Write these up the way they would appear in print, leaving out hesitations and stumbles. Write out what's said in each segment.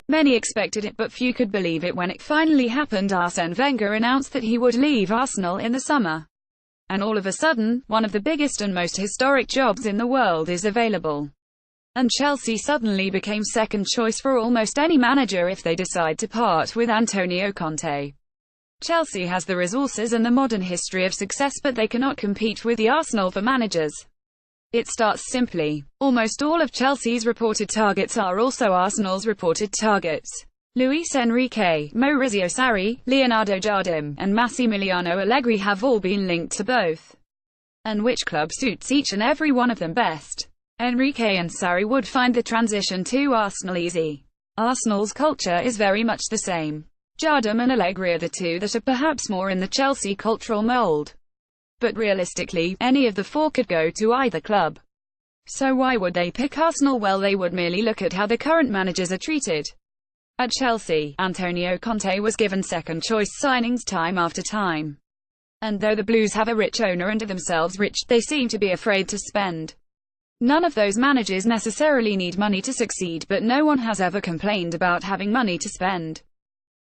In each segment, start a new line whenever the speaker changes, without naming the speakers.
Many expected it, but few could believe it when it finally happened. Arsène Wenger announced that he would leave Arsenal in the summer. And all of a sudden, one of the biggest and most historic jobs in the world is available. And Chelsea suddenly became second choice for almost any manager if they decide to part with Antonio Conte. Chelsea has the resources and the modern history of success, but they cannot compete with the Arsenal for managers. It starts simply. Almost all of Chelsea's reported targets are also Arsenal's reported targets. Luis Enrique, Maurizio Sarri, Leonardo Jardim, and Massimiliano Allegri have all been linked to both. And which club suits each and every one of them best? Enrique and Sarri would find the transition to Arsenal easy. Arsenal's culture is very much the same. Jardim and Allegri are the two that are perhaps more in the Chelsea cultural mould. But realistically, any of the four could go to either club. So why would they pick Arsenal? Well, they would merely look at how the current managers are treated. At Chelsea, Antonio Conte was given second-choice signings time after time. And though the Blues have a rich owner and are themselves rich, they seem to be afraid to spend. None of those managers necessarily need money to succeed, but no one has ever complained about having money to spend.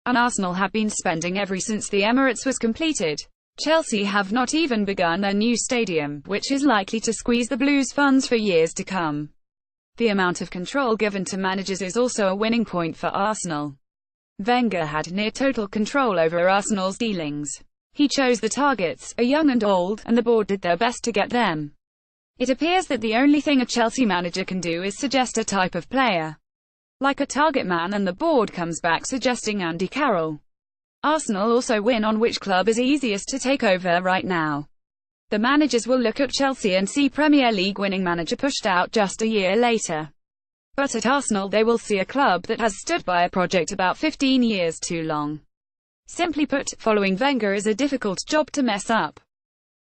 And Arsenal have been spending ever since the Emirates was completed. Chelsea have not even begun their new stadium, which is likely to squeeze the Blues' funds for years to come. The amount of control given to managers is also a winning point for Arsenal. Wenger had near total control over Arsenal's dealings. He chose the targets, young and old, and the board did their best to get them. It appears that the only thing a Chelsea manager can do is suggest a type of player, like a target man, and the board comes back suggesting Andy Carroll. Arsenal also win on which club is easiest to take over right now. The managers will look at Chelsea and see Premier League winning manager pushed out just a year later. But at Arsenal they will see a club that has stood by a project about 15 years too long. Simply put, following Wenger is a difficult job to mess up.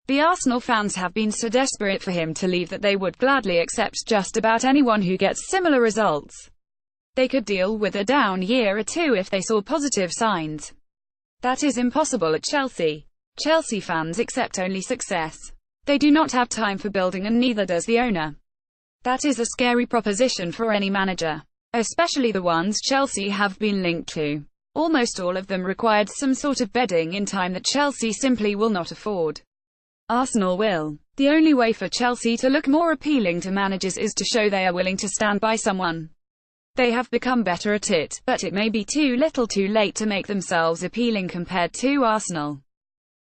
The Arsenal fans have been so desperate for him to leave that they would gladly accept just about anyone who gets similar results. They could deal with a down year or two if they saw positive signs. That is impossible at Chelsea. Chelsea fans accept only success. They do not have time for building, and neither does the owner. That is a scary proposition for any manager, especially the ones Chelsea have been linked to. Almost all of them required some sort of bedding in time that Chelsea simply will not afford. Arsenal will. The only way for Chelsea to look more appealing to managers is to show they are willing to stand by someone. They have become better at it, but it may be too little too late to make themselves appealing compared to Arsenal.